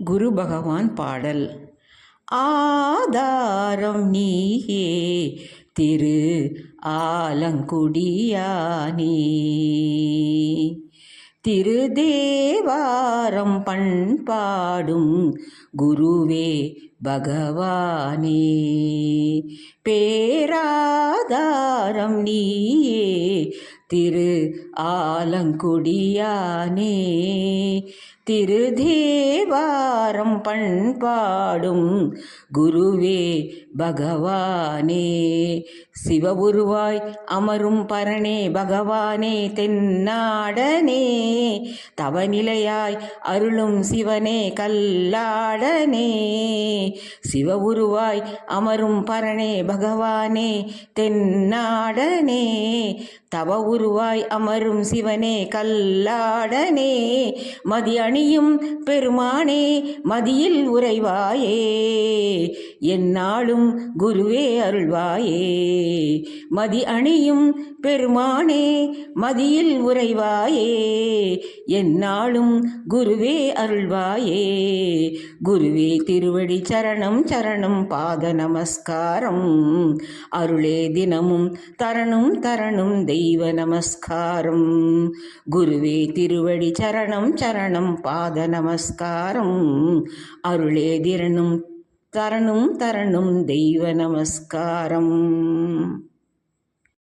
குரு பகவான் பாடல். ஆதாரம் நீயே திரு ஆலங்குடியானே, திருதேவாரம் பண்பாடும் குருவே பகவானே, பேராதாரம் நீயே திரு ஆலங்குடியானே, திருதேவாரம் பண்பாடும் குருவே பகவானே, சிவபுருவாய் அமரும் பரனே பகவானே தென்னாடனே, தவநிலையாய் அருளும் சிவனே கல்லாடனே, சிவபுருவாய் அமரும் பரனே பகவானே தென்னாடனே, தவ உருவாய் அமரும் சிவனே கல்லாடனே, மதி அணியும் பெருமானே மதியில் உறைவாயே, எந்நாளும் குருவே அருள்வாயே, மதி அணியும் பெருமானே மதியில் உறைவாயே, எந்நாளும் குருவே அருள்வாயே, குருவே திருவடி சரணம் சரணம் பாத நமஸ்காரம், அருளே தினமும் தரணும் தரணும் தெய்வ நமஸ்காரம், குருவே திருவடி சரணம் சரணம் பாத நமஸ்காரம், அருளே தினமும் தரணும் தரணும் தெய்வ நமஸ்காரம்.